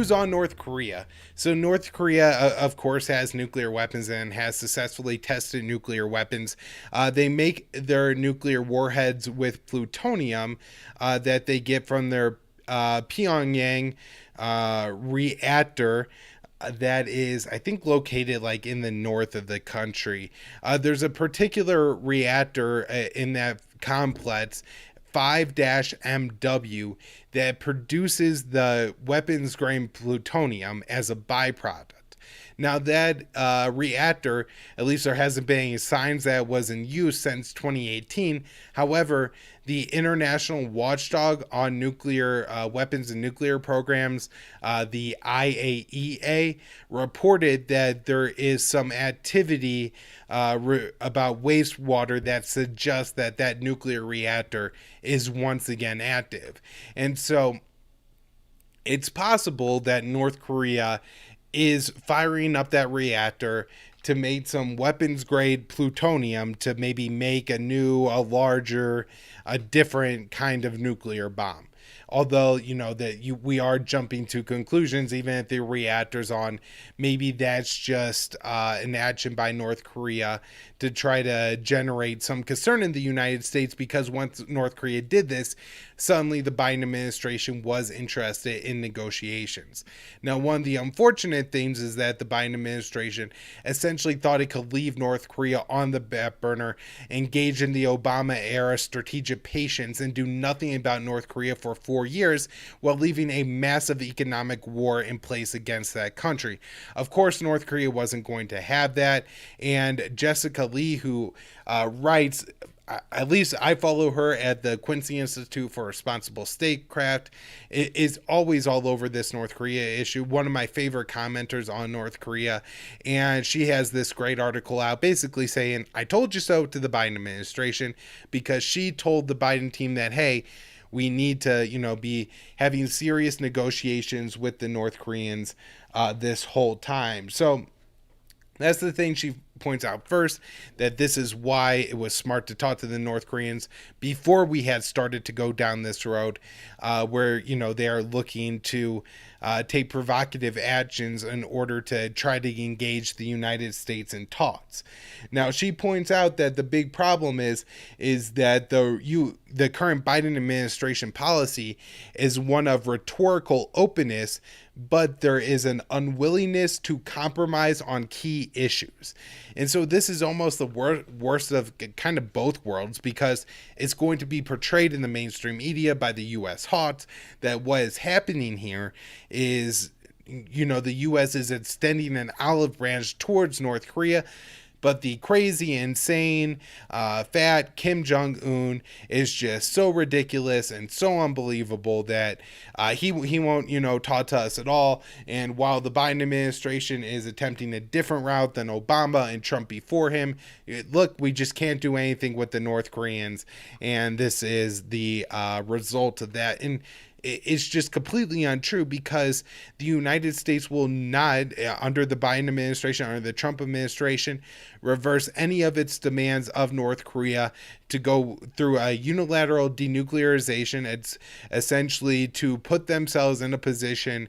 Who's on North Korea? So North Korea, of course, has nuclear weapons and has successfully tested nuclear weapons. They make their nuclear warheads with plutonium that they get from their Pyongyang reactor that is, I think, located like in the north of the country. There's a particular reactor in that complex, 5-MW, that produces the weapons grade plutonium as a byproduct. Now, that reactor, at least there hasn't been any signs that it was in use since 2018. However, the international watchdog on nuclear weapons and nuclear programs, the IAEA, reported that there is some activity about wastewater that suggests that that nuclear reactor is once again active. And so it's possible that North Korea is firing up that reactor to make some weapons grade plutonium to maybe make a larger, a different kind of nuclear bomb. Although, we are jumping to conclusions, even if the reactor's on, maybe that's just an action by North Korea to try to generate some concern in the United States, because once North Korea did this, suddenly the Biden administration was interested in negotiations. Now, one of the unfortunate things is that the Biden administration essentially thought it could leave North Korea on the back burner, engage in the Obama era strategic patience, and do nothing about North Korea for 4 years, while leaving a massive economic war in place against that country. Of course, North Korea wasn't going to have that, and Jessica Lee, who writes, at least I follow her at the Quincy Institute for Responsible Statecraft, is always all over this North Korea issue. One of my favorite commenters on North Korea. And she has this great article out basically saying, I told you so to the Biden administration, because she told the Biden team that, hey, we need to, be having serious negotiations with the North Koreans this whole time. So that's the thing she points out first, that this is why it was smart to talk to the North Koreans before we had started to go down this road where, they are looking to take provocative actions in order to try to engage the United States in talks. Now, she points out that the big problem is that the current Biden administration policy is one of rhetorical openness, but there is an unwillingness to compromise on key issues. And so this is almost the worst of kind of both worlds, because it's going to be portrayed in the mainstream media by the U.S. hawks that what is happening here is, the U.S. is extending an olive branch towards North Korea. But the crazy, insane, fat Kim Jong-un is just so ridiculous and so unbelievable that he won't, talk to us at all. And while the Biden administration is attempting a different route than Obama and Trump before him, look, we just can't do anything with the North Koreans. And this is the result of that. And it's just completely untrue, because the United States will not, under the Biden administration, under the Trump administration, reverse any of its demands of North Korea to go through a unilateral denuclearization. It's essentially to put themselves in a position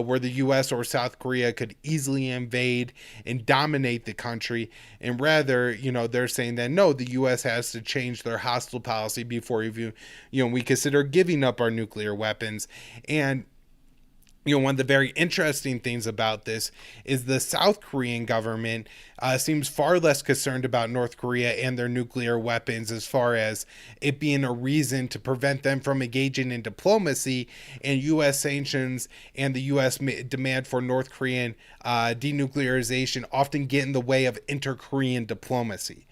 where the U.S. or South Korea could easily invade and dominate the country. And rather, they're saying that no, the U.S. has to change their hostile policy before we consider giving up our nuclear weapons. And one of the very interesting things about this is the South Korean government seems far less concerned about North Korea and their nuclear weapons, as far as it being a reason to prevent them from engaging in diplomacy, and U.S. sanctions and the U.S. demand for North Korean denuclearization often get in the way of inter-Korean diplomacy.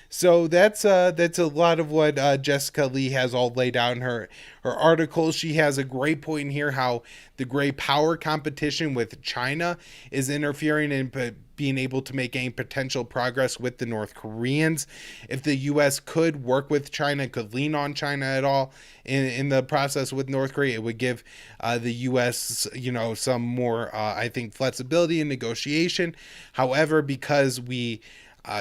So that's a lot of what Jessica Lee has all laid out in her article. She has a great point here, how the great power competition with China is interfering in being able to make any potential progress with the North Koreans. If the U.S. could work with China, could lean on China at all in the process with North Korea, it would give the U.S. some more I think flexibility in negotiation. However, because we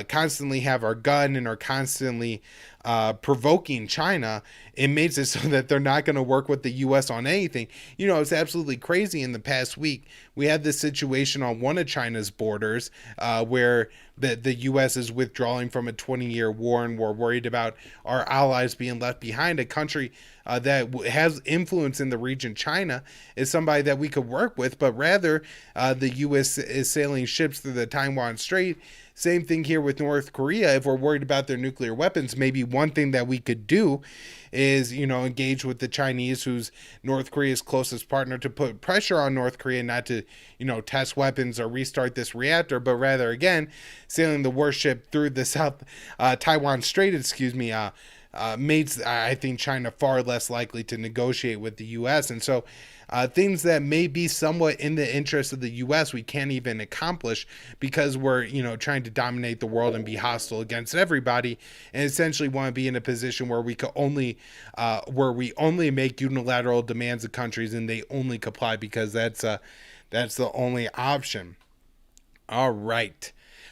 constantly have our gun and are constantly provoking China, it makes it so that they're not going to work with the U.S. on anything. It's absolutely crazy. In the past week, we had this situation on one of China's borders where the U.S. is withdrawing from a 20-year war, and we're worried about our allies being left behind. A country that has influence in the region, China, is somebody that we could work with, but rather the U.S. is sailing ships through the Taiwan Strait. Same thing here with North Korea. If we're worried about their nuclear weapons, maybe one thing that we could do is, engage with the Chinese, who's North Korea's closest partner, to put pressure on North Korea not to, test weapons or restart this reactor, but rather, again, sailing the warship through the South Taiwan Strait, makes, I think, China far less likely to negotiate with the U.S. And so things that may be somewhat in the interest of the U.S. we can't even accomplish because we're, trying to dominate the world and be hostile against everybody, and essentially want to be in a position where we we only make unilateral demands of countries and they only comply because that's the only option. All right.